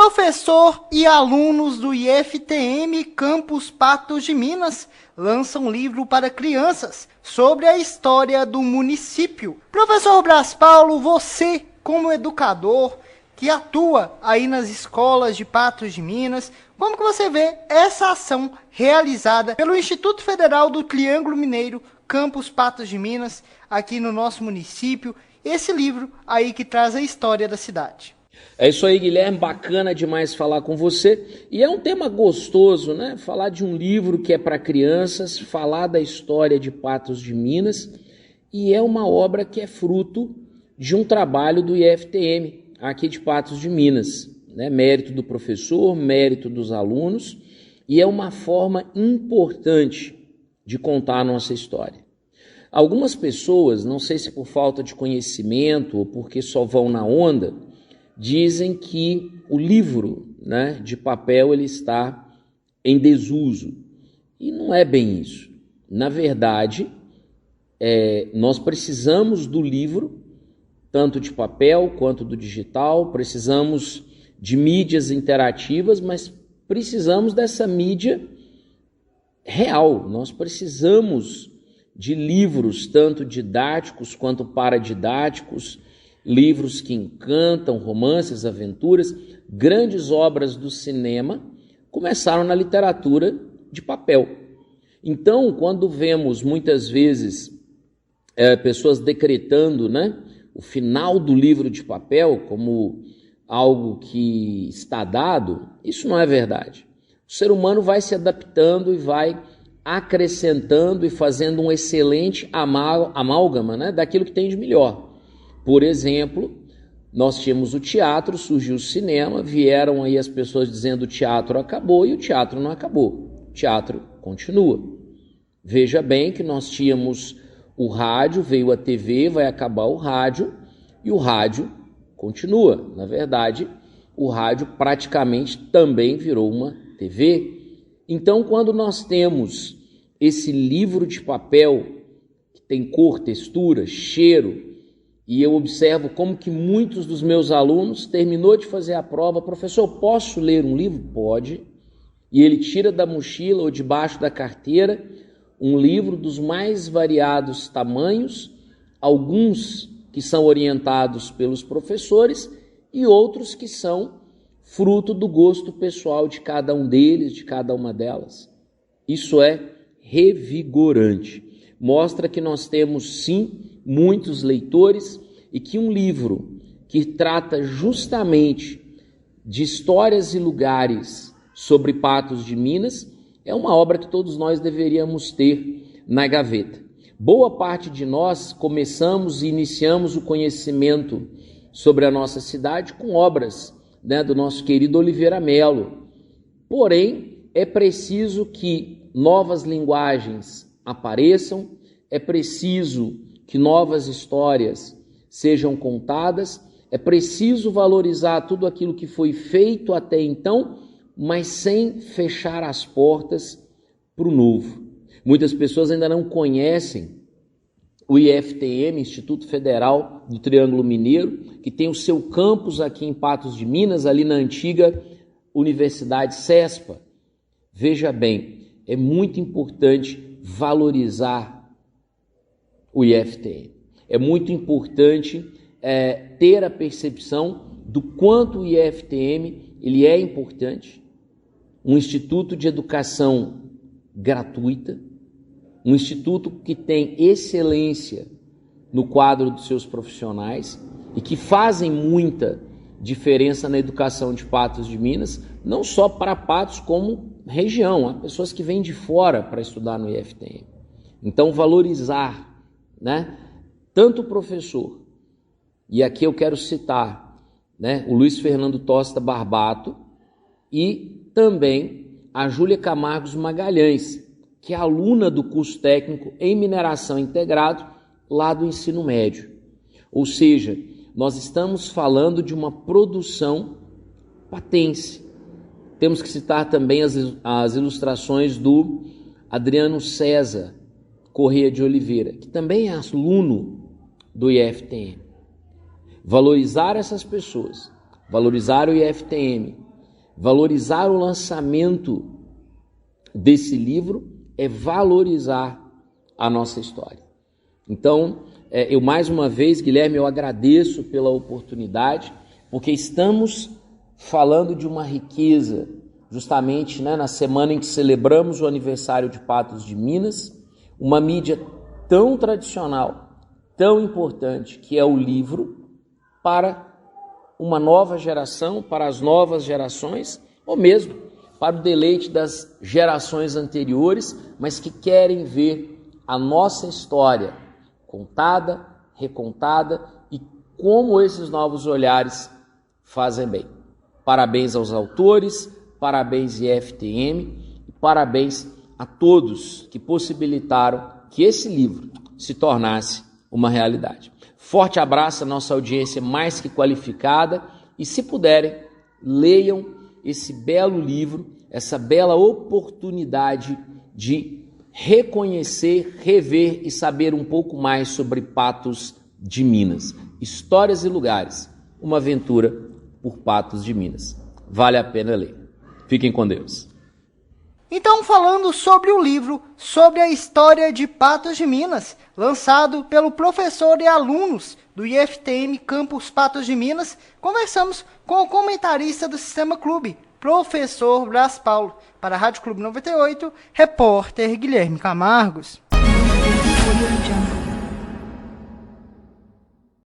Professor e alunos do IFTM Campus Patos de Minas lançam um livro para crianças sobre a história do município. Professor Braz Paulo, você, como educador que atua aí nas escolas de Patos de Minas, como que você vê essa ação realizada pelo Instituto Federal do Triângulo Mineiro, Campus Patos de Minas, aqui no nosso município, esse livro aí que traz a história da cidade? É isso aí, Guilherme, bacana demais falar com você. E é um tema gostoso, né? Falar de um livro que é para crianças, falar da história de Patos de Minas, e é uma obra que é fruto de um trabalho do IFTM, aqui de Patos de Minas, né? Mérito do professor, mérito dos alunos, e é uma forma importante de contar a nossa história. Algumas pessoas, não sei se por falta de conhecimento ou porque só vão na onda, dizem que o livro, né, de papel ele está em desuso. E não é bem isso. Na verdade, nós precisamos do livro, tanto de papel quanto do digital, precisamos de mídias interativas, mas precisamos dessa mídia real. Nós precisamos de livros, tanto didáticos quanto paradidáticos, livros que encantam, romances, aventuras, grandes obras do cinema começaram na literatura de papel. Então, quando vemos muitas vezes pessoas decretando, né, o final do livro de papel como algo que está dado, isso não é verdade. O ser humano vai se adaptando e vai acrescentando e fazendo um excelente amálgama, né, daquilo que tem de melhor. Por exemplo, nós tínhamos o teatro, surgiu o cinema, vieram aí as pessoas dizendo o teatro acabou e o teatro não acabou, o teatro continua. Veja bem que nós tínhamos o rádio, veio a TV, vai acabar o rádio e o rádio continua. Na verdade, o rádio praticamente também virou uma TV. Então, quando nós temos esse livro de papel que tem cor, textura, cheiro, e eu observo como que muitos dos meus alunos terminou de fazer a prova, professor, posso ler um livro? Pode. E ele tira da mochila ou debaixo da carteira um livro dos mais variados tamanhos, alguns que são orientados pelos professores e outros que são fruto do gosto pessoal de cada um deles, de cada uma delas. Isso é revigorante. Mostra que nós temos sim muitos leitores e que um livro que trata justamente de histórias e lugares sobre Patos de Minas é uma obra que todos nós deveríamos ter na gaveta. Boa parte de nós começamos e iniciamos o conhecimento sobre a nossa cidade com obras, né, do nosso querido Oliveira Melo. Porém, é preciso que novas linguagens apareçam, é preciso que novas histórias sejam contadas, é preciso valorizar tudo aquilo que foi feito até então, mas sem fechar as portas para o novo. Muitas pessoas ainda não conhecem o IFTM, Instituto Federal do Triângulo Mineiro, que tem o seu campus aqui em Patos de Minas, ali na antiga Universidade CESPA. Veja bem, é muito importante valorizar o IFTM. É muito importante ter a percepção do quanto o IFTM ele é importante, um instituto de educação gratuita, um instituto que tem excelência no quadro dos seus profissionais e que fazem muita diferença na educação de Patos de Minas, não só para Patos como região. Há pessoas que vêm de fora para estudar no IFTM. Então, valorizar, né, tanto o professor, e aqui eu quero citar, né, o Luiz Fernando Tosta Barbato e também a Júlia Camargos Magalhães, que é aluna do curso técnico em mineração integrado lá do ensino médio. Ou seja, nós estamos falando de uma produção patense. Temos que citar também as ilustrações do Adriano César Corrêa de Oliveira, que também é aluno do IFTM. Valorizar essas pessoas, valorizar o IFTM Valorizar o lançamento desse livro é valorizar a nossa história. Então, eu mais uma vez, Guilherme, eu agradeço pela oportunidade, porque estamos falando de uma riqueza, justamente, né, na semana em que celebramos o aniversário de Patos de Minas, uma mídia tão tradicional, tão importante, que é o livro, para uma nova geração, para as novas gerações, ou mesmo para o deleite das gerações anteriores, mas que querem ver a nossa história contada, recontada e como esses novos olhares fazem bem. Parabéns aos autores, parabéns IFTM e parabéns a todos que possibilitaram que esse livro se tornasse uma realidade. Forte abraço à nossa audiência mais que qualificada e, se puderem, leiam esse belo livro, essa bela oportunidade de reconhecer, rever e saber um pouco mais sobre Patos de Minas. Histórias e lugares, uma aventura por Patos de Minas. Vale a pena ler. Fiquem com Deus. Então, falando sobre o livro, sobre a história de Patos de Minas, lançado pelo professor e alunos do IFTM Campus Patos de Minas, conversamos com o comentarista do Sistema Clube, professor Bras Paulo. Para a Rádio Clube 98, repórter Guilherme Camargos.